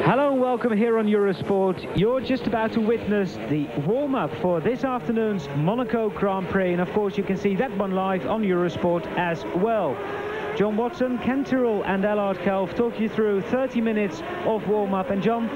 Hello and welcome here on Eurosport. You're just about to witness the warm-up for this afternoon's Monaco Grand Prix, and of course you can see that one live on Eurosport as well. John Watson, Ken Tyrrell and Allard Kelf talk you through 30 minutes of warm-up. And John,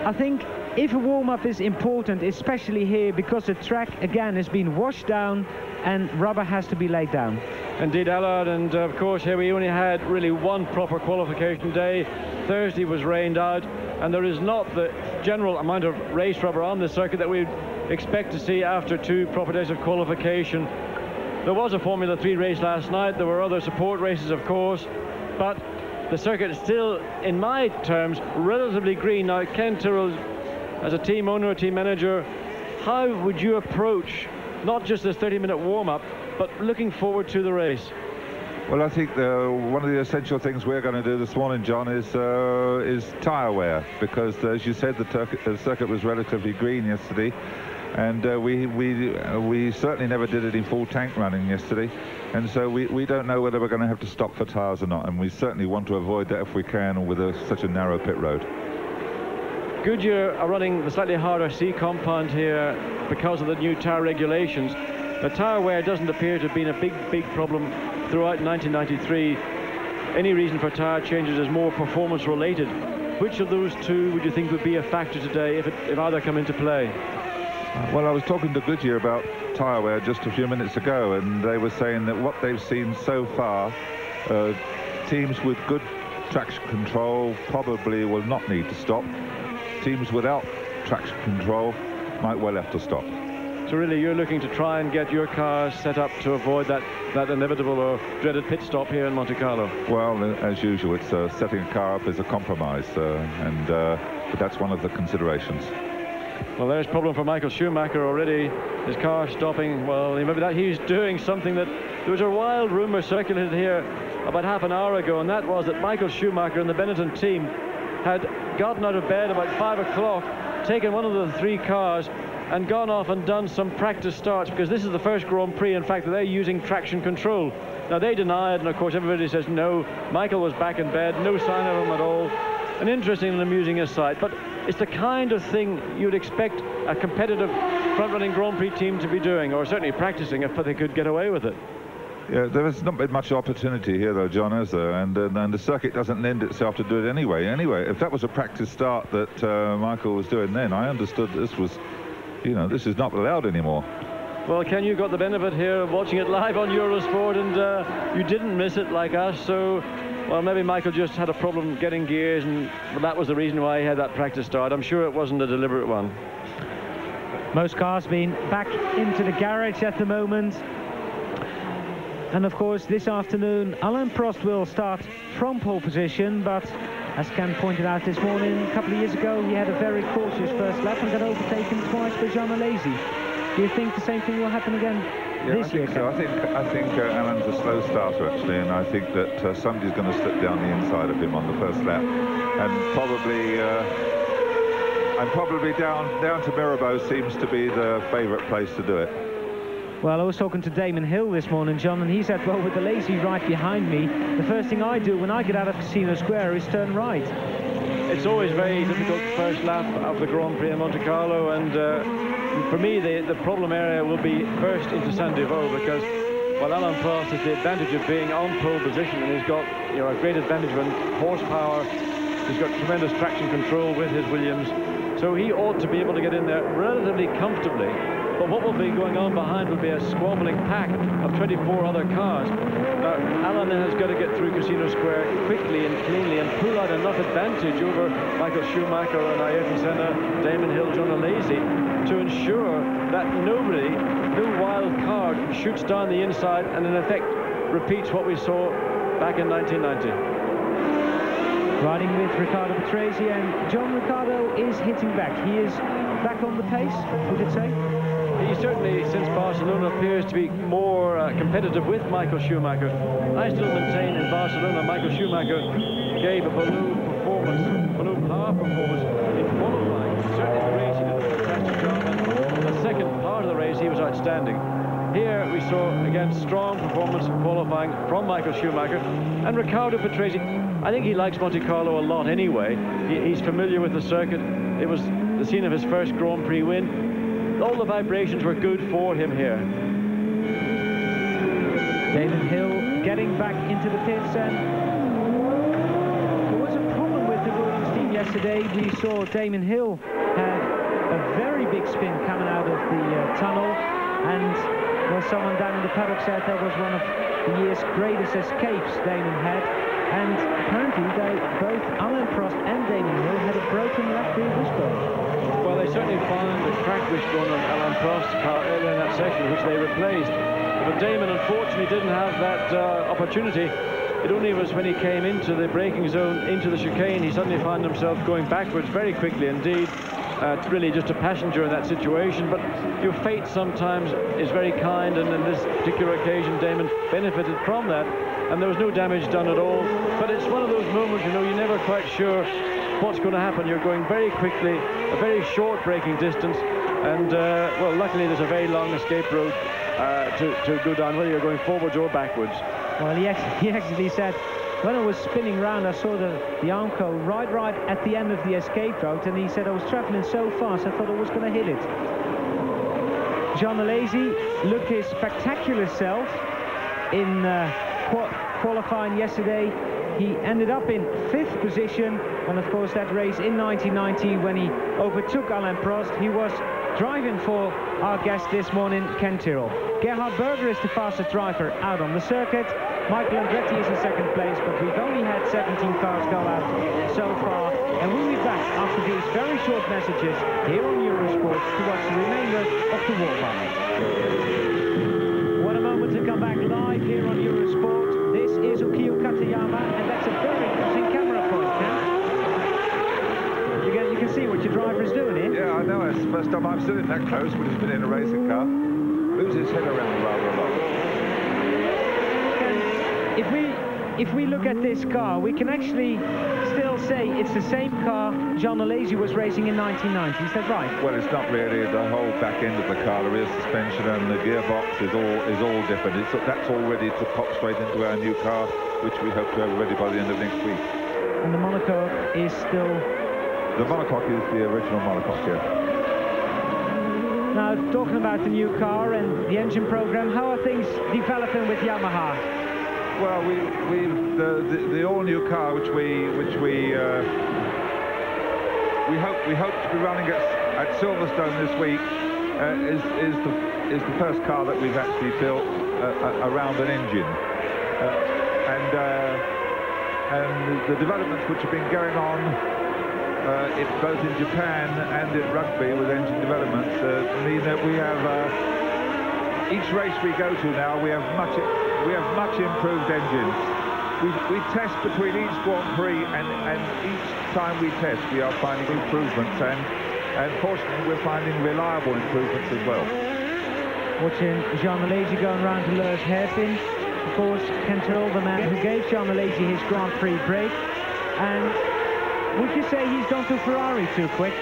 I think if a warm-up is important, especially here, because the track again has been washed down and rubber has to be laid down. Indeed, Allard, and of course here we only had really one proper qualification day. Thursday was rained out, and there is not the general amount of race rubber on the circuit that we'd expect to see after two proper days of qualification. There was a Formula 3 race last night, there were other support races of course, but the circuit is still, in my terms, relatively green. Now, Ken Tyrrell, as a team owner, a team manager, how would you approach not just this 30-minute warm-up, but looking forward to the race? Well, I think one of the essential things we're going to do this morning, John, is tyre wear, because as you said, the circuit was relatively green yesterday, and we certainly never did it in full tank running yesterday, and so we don't know whether we're going to have to stop for tyres or not, and we certainly want to avoid that if we can with such a narrow pit road. Goodyear are running the slightly harder C compound here because of the new tyre regulations. The tyre wear doesn't appear to have been a big problem throughout 1993. Any reason for tyre changes is more performance related. Which of those two would you think would be a factor today if either come into play? Well, I was talking to Goodyear about tyre wear just a few minutes ago, and they were saying that what they've seen so far, teams with good traction control probably will not need to stop. Teams without traction control might well have to stop. So really you're looking to try and get your car set up to avoid that inevitable or dreaded pit stop here in Monte Carlo? Well, as usual, it's setting a car up as a compromise, but that's one of the considerations. Well, there's a problem for Michael Schumacher already. His car stopping. Well, maybe that he's doing something that... There was a wild rumor circulated here about half an hour ago, and that was that Michael Schumacher and the Benetton team had gotten out of bed about 5 o'clock, taken one of the three cars and gone off and done some practice starts, because this is the first Grand Prix, in fact, that they're using traction control. Now, they deny it, and of course everybody says no, Michael was back in bed, no sign of him at all. An interesting and amusing aside, but it's the kind of thing you'd expect a competitive front-running Grand Prix team to be doing, or certainly practicing if they could get away with it. Yeah, there has not been much opportunity here, though, John, is there? And the circuit doesn't lend itself to do it anyway. Anyway, if that was a practice start that Michael was doing then, I understood this was, you know, this is not allowed anymore. Well, Ken, you got the benefit here of watching it live on Eurosport, and you didn't miss it like us, so, well, maybe Michael just had a problem getting gears, and that was the reason why he had that practice start. I'm sure it wasn't a deliberate one. Most cars being back into the garage at the moment. And of course, this afternoon, Alain Prost will start from pole position, but as Ken pointed out this morning, a couple of years ago, he had a very cautious first lap and got overtaken twice by Jean Alesi. Do you think the same thing will happen again this year? So. I think Alain's a slow starter, actually, and I think that somebody's going to slip down the inside of him on the first lap, and probably down to Mirabeau seems to be the favourite place to do it. Well, I was talking to Damon Hill this morning, John, and he said, well, with the lazy right behind me, the first thing I do when I get out of Casino Square is turn right. It's always very difficult first lap of the Grand Prix in Monte Carlo, and for me, the problem area will be first into Saint-Devoux, because while Alain Prost has the advantage of being on pole position, and he's got, you know, a great advantage of horsepower, he's got tremendous traction control with his Williams, so he ought to be able to get in there relatively comfortably. But what will be going on behind will be a squabbling pack of 24 other cars. Now, Alain has got to get through Casino Square quickly and cleanly and pull out enough advantage over Michael Schumacher and Ayrton Senna, Damon Hill, John Alesi, to ensure that no wild card shoots down the inside and in effect repeats what we saw back in 1990. Riding with Riccardo Patrese, and John Ricciardo is hitting back. He is back on the pace, we could say. He certainly, since Barcelona, appears to be more competitive with Michael Schumacher. I still maintain in Barcelona, Michael Schumacher gave a below par performance in qualifying. Certainly in the race he did a fantastic job, and the second part of the race he was outstanding. Here we saw, again, strong performance qualifying from Michael Schumacher. And Riccardo Patrese, I think he likes Monte Carlo a lot anyway. He's familiar with the circuit. It was the scene of his first Grand Prix win. All the vibrations were good for him here. Damon Hill getting back into the pits, and there was a problem with the Williams team yesterday. We saw Damon Hill had a very big spin coming out of the tunnel, and well, someone down in the paddock said that was one of the year's greatest escapes Damon had. And apparently both Alain Prost and Damon Hill had a broken left rear wishbone. Well, they certainly found the cracked wishbone on Alain Prost's car earlier in that section, which they replaced. But Damon, unfortunately, didn't have that opportunity. It only was when he came into the braking zone, into the chicane, he suddenly found himself going backwards very quickly indeed. Really just a passenger in that situation, but your fate sometimes is very kind, and in this particular occasion Damon benefited from that, and there was no damage done at all. But it's one of those moments, you know, you're never quite sure what's going to happen. You're going very quickly, a very short braking distance, and well, luckily there's a very long escape road to go down, whether you're going forwards or backwards. Well, he actually said, when I was spinning round, I saw the Armco right at the end of the escape road, and he said, I was travelling so fast, I thought I was going to hit it. Jean Alesi looked his spectacular self in qualifying yesterday. He ended up in 5th position, and of course that race in 1990 when he overtook Alain Prost. He was driving for our guest this morning, Ken Tyrrell. Gerhard Berger is the fastest driver out on the circuit. Michael Andretti is in 2nd place, but we've only had 17 cars go out so far. And we'll be back after these very short messages here on Eurosport to watch the remainder of the warm-up. What a moment to come back live here on Eurosport. This is Ukio Katayama, and that's a very interesting camera point, Ken. You can see what your driver is doing here. Yeah, I know. It's the first time I've seen it that close, but he's been in a racing car. Moves his head around rather a lot. If we look at this car, we can actually still say it's the same car Jean Alesi was racing in 1990. Is that right? Well, it's not really. The whole back end of the car, the rear suspension and the gearbox is all different. That's all ready to pop straight into our new car, which we hope to have ready by the end of next week. And the monocoque is still... The monocoque is the original monocoque, yeah. Now, talking about the new car and the engine program, how are things developing with Yamaha? Well, the all-new car, which we hope to be running at Silverstone this week, is the first car that we've actually built around an engine, and the developments which have been going on both in Japan and in rugby with engine developments mean that we have each race we go to now we have much improved engines. We test between each Grand Prix, and each time we test we are finding improvements, and fortunately we're finding reliable improvements as well. Watching Jean Alesi going around to Leur's hairpin, of course Ken Tyrrell, the man who gave Jean Alesi his Grand Prix break, and would you say he's gone to Ferrari too quick?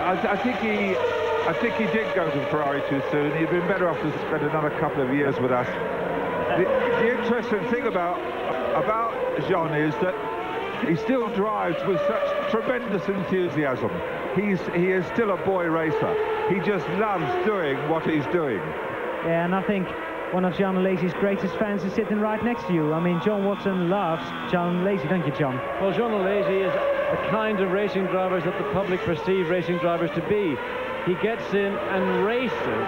I think he did go to Ferrari too soon. He'd been better off to spend another couple of years with us. The interesting thing about Jean is that he still drives with such tremendous enthusiasm. He is still a boy racer. He just loves doing what he's doing. Yeah, and I think one of Jean Alesi's greatest fans is sitting right next to you. I mean, John Watson loves Jean Alesi, don't you, John? Well, Jean Alesi is the kind of racing drivers that the public perceive racing drivers to be. He gets in and races.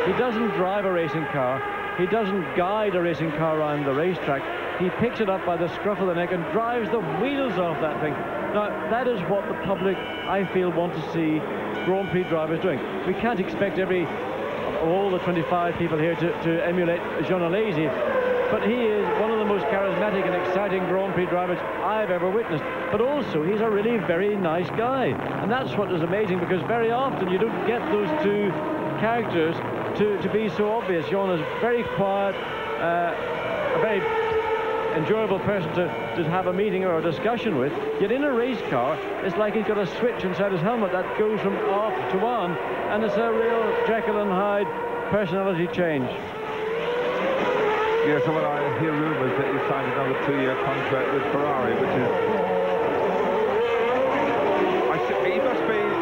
He doesn't drive a racing car. He doesn't guide a racing car around the racetrack. He picks it up by the scruff of the neck and drives the wheels off that thing. Now, that is what the public, I feel, want to see Grand Prix drivers doing. We can't expect all the 25 people here to emulate Jean Alesi, but he is one of the most charismatic and exciting Grand Prix drivers I've ever witnessed. But also, he's a really very nice guy, and that's what is amazing, because very often you don't get those two characters to be so obvious. Jean is very quiet, a very enjoyable person to have a meeting or a discussion with. Yet in a race car, it's like he's got a switch inside his helmet that goes from off to on, and it's a real Jekyll and Hyde personality change. Yeah, so when I hear rumours that he signed another 2-year contract with Ferrari, which is...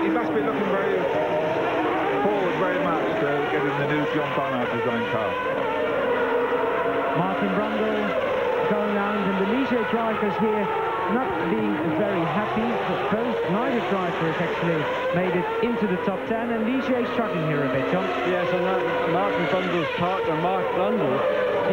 he must be looking forward very much to getting the new John Barnard design car. Martin Brundle going around, and the Ligier drivers here not being very happy. Neither driver has actually made it into the top 10, and Ligier is struggling here a bit, John. Yes, and Martin Brundle's partner, Mark Brundle,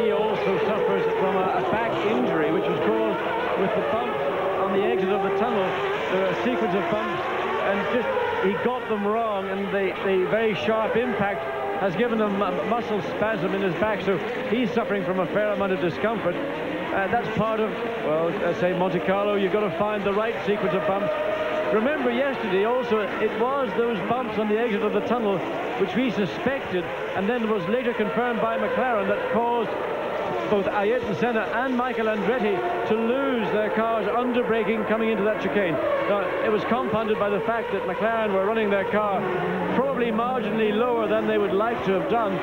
he also suffers from a back injury, which was caused with the bump on the exit of the tunnel. There were a sequence of bumps, and just he got them wrong, and the very sharp impact has given him a muscle spasm in his back, so he's suffering from a fair amount of discomfort. That's part of, well, I say Monte Carlo, you've got to find the right sequence of bumps. Remember yesterday also, it was those bumps on the exit of the tunnel which we suspected, and then was later confirmed by McLaren, that caused both Ayrton Senna and Michael Andretti to lose their cars under braking coming into that chicane. Now, it was compounded by the fact that McLaren were running their car probably marginally lower than they would like to have done,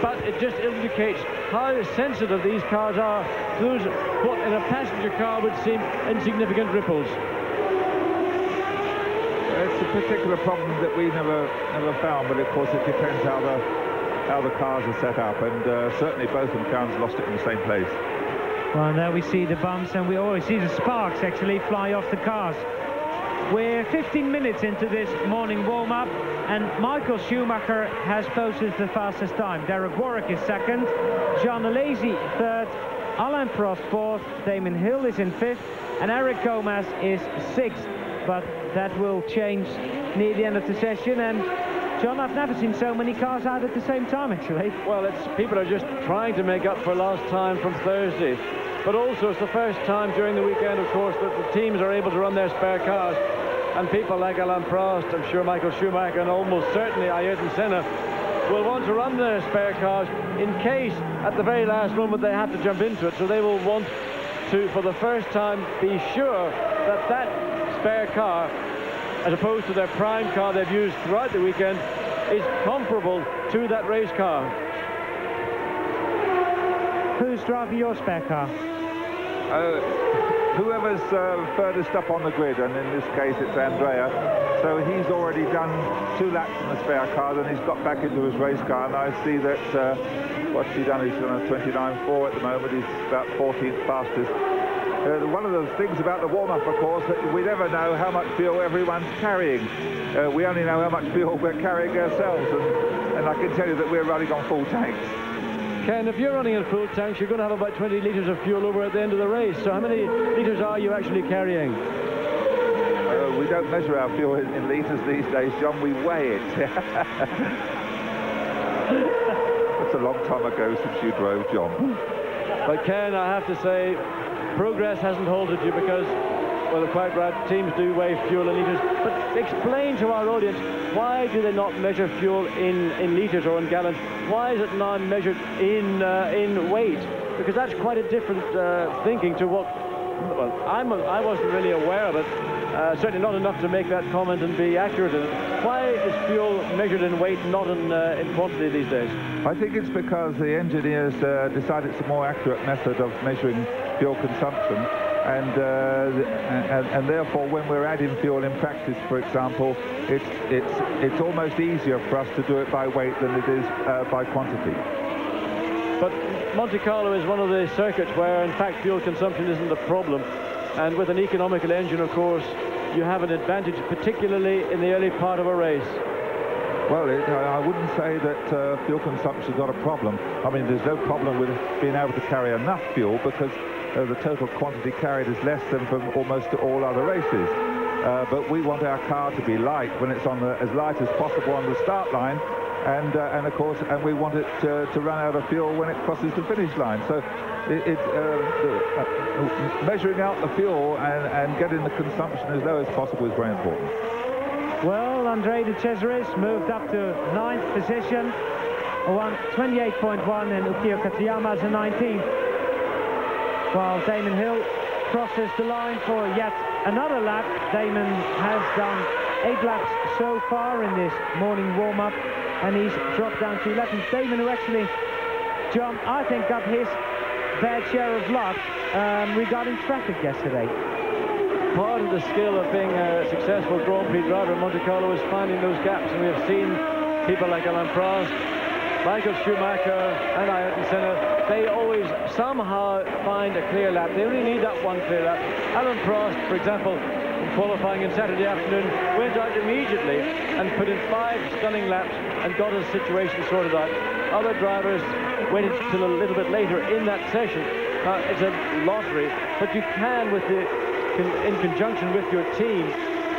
but it just indicates how sensitive these cars are to those, what in a passenger car would seem insignificant ripples. It's a particular problem that we never found, but of course it depends how the cars are set up, and certainly both McLarens lost it in the same place. Well, and there we see the bumps, and we always see the sparks actually fly off the cars. We're 15 minutes into this morning warm-up, and Michael Schumacher has posted the fastest time. Derek Warwick is second, Jean Alesi third, Alain Prost fourth, Damon Hill is in fifth, and Eric Gomez is sixth. But that will change near the end of the session, and John, I've never seen so many cars out at the same time, actually. Well, people are just trying to make up for lost time from Thursday. But also, it's the first time during the weekend, of course, that the teams are able to run their spare cars. And people like Alain Prost, I'm sure Michael Schumacher, and almost certainly Ayrton Senna will want to run their spare cars in case, at the very last moment, they have to jump into it. So they will want to, for the first time, be sure that that spare car, as opposed to their prime car they've used throughout the weekend, is comparable to that race car. Who's driving your spare car? Whoever's furthest up on the grid, and in this case it's Andrea. So he's already done 2 laps in the spare car, then he's got back into his race car, and I see that what's he done? He's done a 29.4 at the moment. He's about 14th fastest. One of the things about the warm-up, of course, that we never know how much fuel everyone's carrying. We only know how much fuel we're carrying ourselves, and I can tell you that we're running on full tanks. Ken, if you're running on full tanks, you're going to have about 20 litres of fuel over at the end of the race. So how many litres are you actually carrying? We don't measure our fuel in litres these days, John. We weigh it. That's a long time ago since you drove, John. But Ken, I have to say, progress hasn't halted you, because, well, they're quite right, teams do weigh fuel in litres. But explain to our audience, why do they not measure fuel in litres or in gallons? Why is it not measured in weight? Because that's quite a different thinking to what, well, I wasn't really aware of it. Certainly not enough to make that comment and be accurate in it. Why is fuel measured in weight, not in quantity these days? I think it's because the engineers decided it's a more accurate method of measuring fuel consumption, and therefore when we're adding fuel in practice, for example, it's almost easier for us to do it by weight than it is by quantity. But Monte Carlo is one of the circuits where, in fact, fuel consumption isn't a problem. And with an economical engine, of course, you have an advantage, particularly in the early part of a race. Well, I wouldn't say that fuel consumption is not a problem. I mean, there's no problem with being able to carry enough fuel, because the total quantity carried is less than from almost all other races. But we want our car to be light when it's on as light as possible on the start line, and of course, we want it to run out of fuel when it crosses the finish line. So measuring out the fuel and getting the consumption as low as possible is very important. Well, Andre de Cesaris moved up to 9th position, 28.1, and Ukio Katayama's in 19th. While Damon Hill crosses the line for yet another lap. Damon has done 8 laps so far in this morning warm-up, and he's dropped down to 11th. Damon, who actually, John, I think got his bad share of luck regarding traffic yesterday. Part of the skill of being a successful Grand Prix driver in Monte Carlo is finding those gaps, and we have seen people like Alain Prost, Michael Schumacher and Ayrton Senna. They always somehow find a clear lap. They only need that one clear lap. Alain Prost, for example, in qualifying on Saturday afternoon, went out immediately and put in 5 stunning laps and got his situation sorted out. Other drivers waited till a little bit later in that session. Now, it's a lottery, but you can, in conjunction with your team,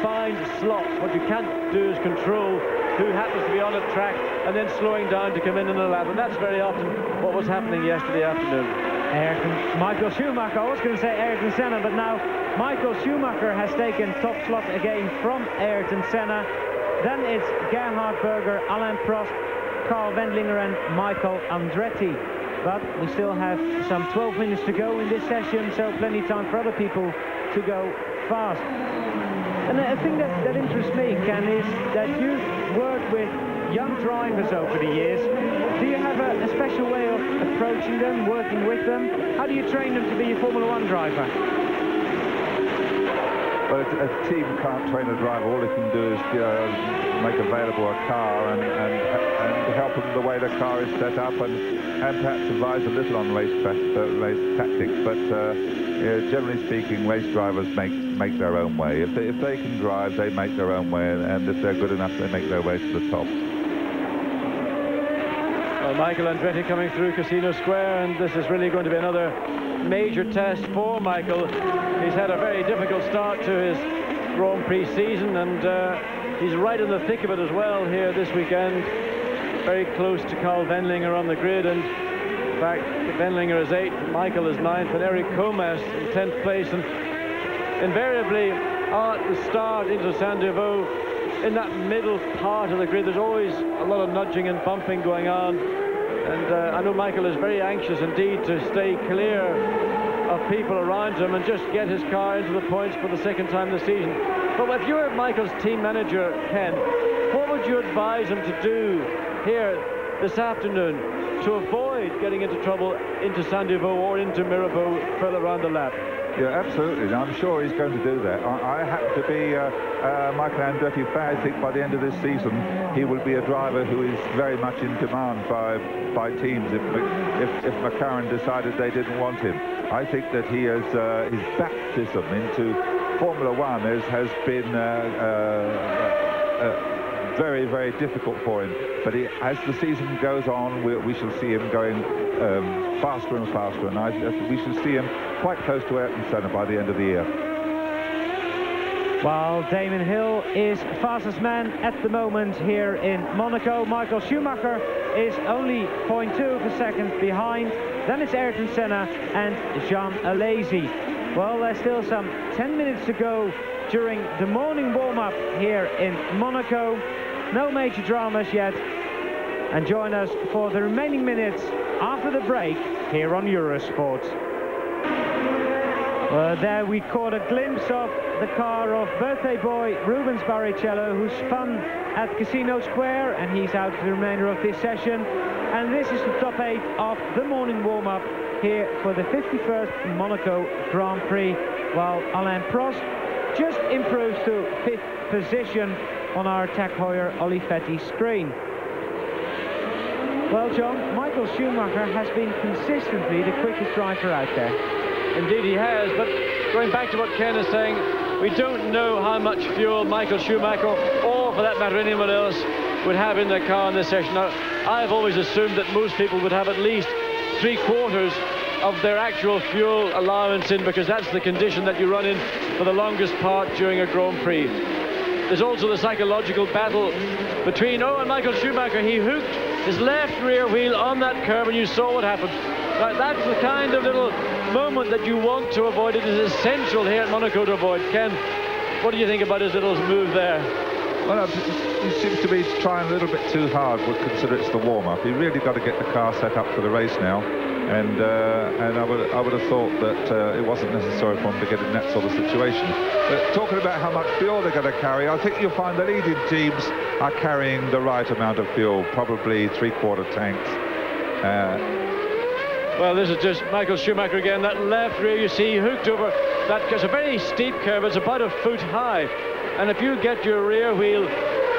find slots. What you can't do is control who happens to be on the track and then slowing down to come in a lap, and that's very often what was happening yesterday afternoon. Michael Schumacher, I was going to say Ayrton Senna, but now Michael Schumacher has taken top slot again from Ayrton Senna. Then it's Gerhard Berger, Alain Prost, Carl Wendlinger and Michael Andretti. But we still have some 12 minutes to go in this session, so plenty of time for other people to go fast. And a thing that interests me, Ken, is that you've worked with young drivers over the years. Do you have a special way of approaching them, working with them? How do you train them to be a Formula 1 driver? Well, a team can't train a driver. All it can do is make available a car and help them the way the car is set up, and perhaps advise a little on race tactics. But generally speaking, race drivers make their own way. If they can drive, they make their own way, and if they're good enough, they make their way to the top. Well, Michael Andretti coming through Casino Square, and this is really going to be another major test for Michael. He's had a very difficult start to his Grand Prix season, and he's right in the thick of it as well here this weekend. Very close to Carl Wendlinger on the grid, and in fact Wendlinger is 8th, Michael is 9th, and Eric Comas in 10th place. And invariably at the start into Saint-Devoux, in that middle part of the grid, there's always a lot of nudging and bumping going on, and I know Michael is very anxious indeed to stay clear of people around him and just get his car into the points for the second time this season. But if you're Michael's team manager, Ken, what would you advise him to do here this afternoon to avoid getting into trouble into Saint-Devoux or into Mirabeau further around the lap? Yeah, absolutely. I'm sure he's going to do that. I happen to be Michael Andretti fan. I think by the end of this season, he will be a driver who is very much in demand by teams if McLaren decided they didn't want him. I think that he has his baptism into Formula One has been very, very difficult for him. But as the season goes on, we shall see him going faster and faster, and we shall see him quite close to Ayrton Senna by the end of the year. While Damon Hill is fastest man at the moment here in Monaco, Michael Schumacher is only 0.2 of a second behind. Then it's Ayrton Senna and Jean Alesi. Well, there's still some 10 minutes to go during the morning warm-up here in Monaco. No major dramas yet. And join us for the remaining minutes after the break here on Eurosport. There we caught a glimpse of the car of birthday boy Rubens Barrichello, who spun at Casino Square, and he's out for the remainder of this session. And this is the top 8 of the morning warm-up here for the 51st Monaco Grand Prix, while Alain Prost just improves to 5th position on our Tag Heuer Olivetti screen. Well, John, Michael Schumacher has been consistently the quickest driver out there. Indeed he has, but going back to what Ken is saying, we don't know how much fuel Michael Schumacher, or for that matter anyone else, would have in their car in this session. Now, I've always assumed that most people would have at least 3/4 of their actual fuel allowance in, because that's the condition that you run in for the longest part during a Grand Prix. There's also the psychological battle between, and Michael Schumacher, he hooked his left rear wheel on that curb, and you saw what happened. Now, that's the kind of little moment that you want to avoid. It is essential here at Monaco to avoid. Ken, what do you think about his little move there? Well, he seems to be trying a little bit too hard, would consider it's the warm-up. He really got to get the car set up for the race now. and I would have thought that it wasn't necessary for them to get in that sort of situation. But talking about how much fuel they're going to carry, I think you'll find the leading teams are carrying the right amount of fuel, probably 3/4 tanks. Well, this is just Michael Schumacher again. That left rear, you see, hooked over. It's a very steep curve. It's about a foot high. And if you get your rear wheel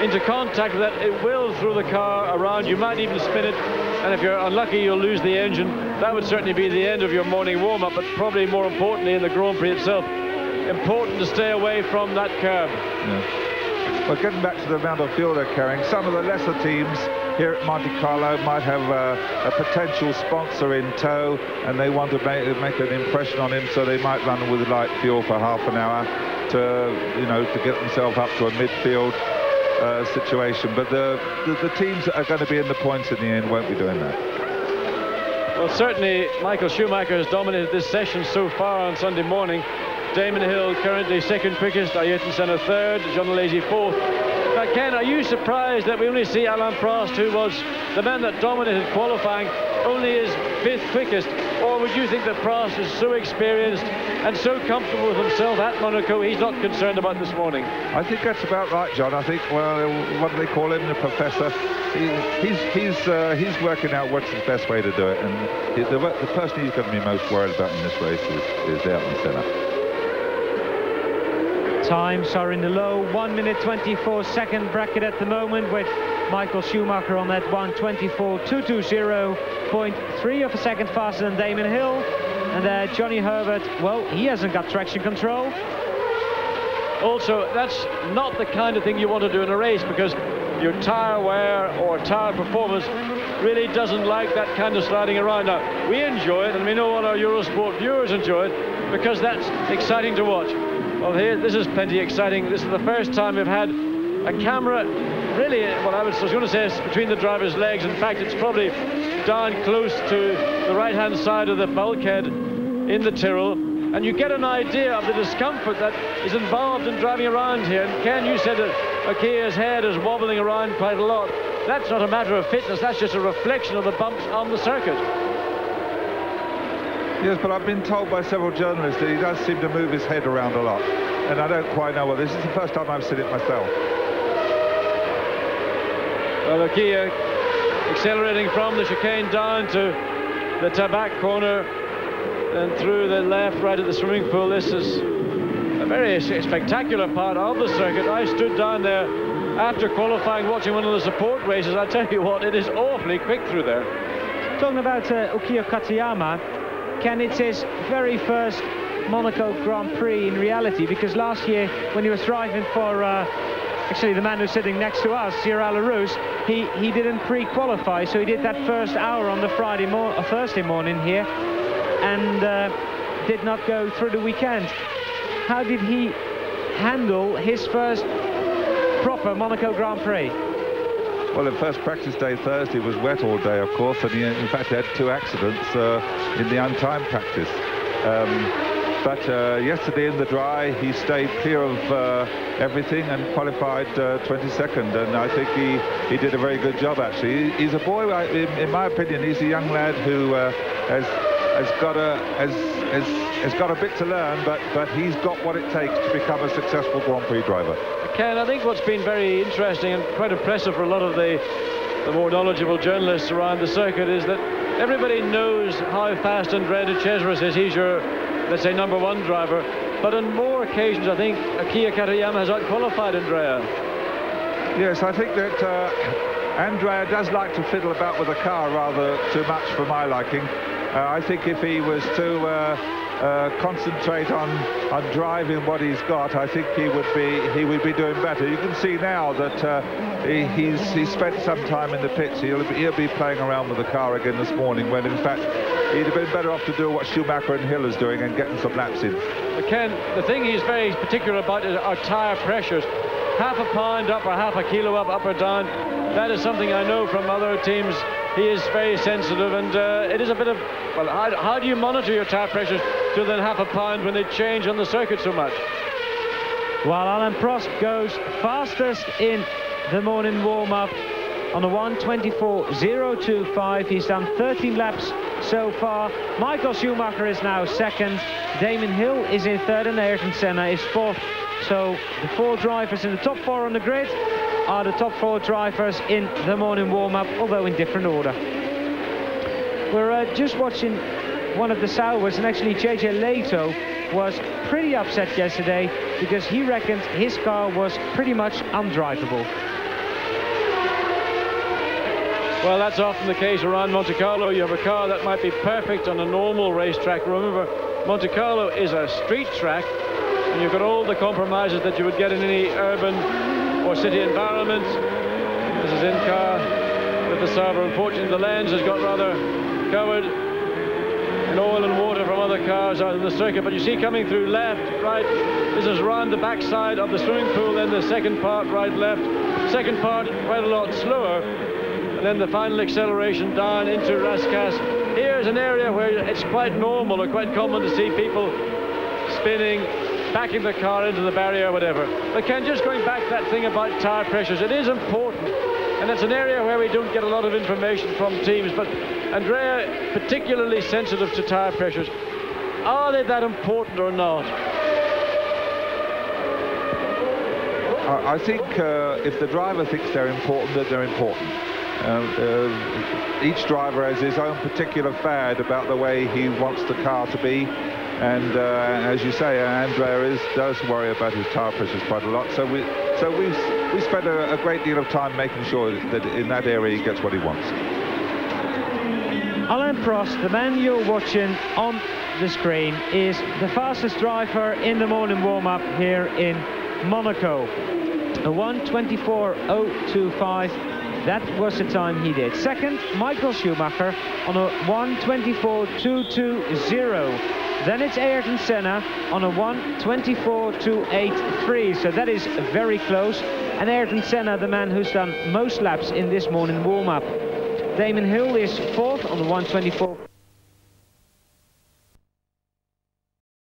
into contact with that, it will throw the car around. You might even spin it. And if you're unlucky, you'll lose the engine. That would certainly be the end of your morning warm-up. But probably more importantly in the Grand Prix itself, important to stay away from that curve. Yeah. Well, getting back to the amount of fuel they're carrying, some of the lesser teams here at Monte Carlo might have a potential sponsor in tow, and they want to make an impression on him, so they might run with light fuel for half an hour to get themselves up to a midfield situation. But the teams that are going to be in the points in the end won't be doing that. Well, certainly Michael Schumacher has dominated this session so far on Sunday morning. Damon Hill currently second quickest, Ayrton Senna third, John Alesi fourth. Now, Ken, are you surprised that we only see Alain Prost, who was the man that dominated qualifying, only is fifth quickest? Or would you think that Prost is so experienced and so comfortable with himself at Monaco, he's not concerned about this morning? I think that's about right, John. I think, well, what do they call him, the professor? He's working out what's the best way to do it. And the person he's going to be most worried about in this race is Ayrton Senna. Times are in the low 1:24 bracket at the moment, with Michael Schumacher on that 1:24.220, of a second faster than Damon Hill. And Johnny Herbert, well, he hasn't got traction control. Also, that's not the kind of thing you want to do in a race, because your tyre wear or tyre performance really doesn't like that kind of sliding around. Now, we enjoy it, and we know all our Eurosport viewers enjoy it, because that's exciting to watch. Well, here, this is plenty exciting. This is the first time we've had a camera, really, what I was going to say is between the driver's legs. In fact, it's probably down close to the right-hand side of the bulkhead in the Tyrrell. And you get an idea of the discomfort that is involved in driving around here. And Ken, you said that Akia's head is wobbling around quite a lot. That's not a matter of fitness, that's just a reflection of the bumps on the circuit. Yes, but I've been told by several journalists that he does seem to move his head around a lot. And I don't quite know what. This is the first time I've seen it myself. Well, Akia accelerating from the chicane down to the Tabac corner and through the left, right at the swimming pool. This is a very spectacular part of the circuit. I stood down there after qualifying watching one of the support races. I tell you what, it is awfully quick through there. Talking about Ukiyo Katayama, Ken, it's his very first Monaco Grand Prix in reality, because last year when he was driving for actually the man who's sitting next to us, Cyril Larousse, he didn't pre-qualify, so he did that first hour on the Thursday morning here, and did not go through the weekend. How did he handle his first proper Monaco Grand Prix? Well, the first practice day Thursday was wet all day, of course, and he in fact had 2 accidents in the untimed practice. But yesterday in the dry, he stayed clear of everything and qualified 22nd, and I think he did a very good job, actually. He's a boy, in my opinion, he's a young lad who has got a bit to learn, but he's got what it takes to become a successful Grand Prix driver. Ken, I think what's been very interesting and quite impressive for a lot of the more knowledgeable journalists around the circuit is that everybody knows how fast Andrea de Cesaris is. He's your, let's say, #1 driver. But on more occasions, I think Akiya Katayama has outqualified Andrea. Yes, I think that Andrea does like to fiddle about with the car rather too much for my liking. I think if he was to concentrate on driving what he's got, I think he would be doing better. You can see now that he's spent some time in the pits. He'll be playing around with the car again this morning, when in fact he'd have been better off to do what Schumacher and Hill is doing and getting some laps in. But Ken, the thing he's very particular about is our tyre pressures. Half a pound up or half a kilo up or down. That is something I know from other teams. He is very sensitive, and it is a bit of, well, how do you monitor your tyre pressures to than half a pound when they change on the circuit so much? While Alain Prost goes fastest in the morning warm-up on a 1:24.025. He's done 13 laps so far. Michael Schumacher is now second. Damon Hill is in third, and Ayrton Senna is fourth. So the 4 drivers in the top 4 on the grid are the top 4 drivers in the morning warm-up, although in different order. We're just watching one of the Sauers, and actually JJ Leto was pretty upset yesterday because he reckoned his car was pretty much undrivable. Well, that's often the case around Monte Carlo. You have a car that might be perfect on a normal racetrack. Remember, Monte Carlo is a street track, and you've got all the compromises that you would get in any urban or city environment. This is in car with the Sauber. Unfortunately, the lens has got rather covered in oil and water from other cars out in the circuit. But you see coming through left, right, this is round the backside of the swimming pool, then the second part, right, left. Second part, quite a lot slower. And then the final acceleration down into Rascasse. Here's an area where it's quite normal or quite common to see people spinning, backing the car into the barrier or whatever. But Ken, just going back to that thing about tire pressures, it is important. And it's an area where we don't get a lot of information from teams. But Andrea, particularly sensitive to tire pressures. Are they that important or not? I think if the driver thinks they're important, then they're important. Each driver has his own particular fad about the way he wants the car to be, and as you say, Andrea does worry about his tire pressures quite a lot. So we spend a great deal of time making sure that in that area he gets what he wants. Alain Prost, the man you're watching on the screen, is the fastest driver in the morning warm-up here in Monaco. A 1:24.025. That was the time he did. Second, Michael Schumacher on a 1:24.220. Then it's Ayrton Senna on a 1:24.283. So that is very close. And Ayrton Senna, the man who's done most laps in this morning warm-up. Damon Hill is fourth on the 1:24.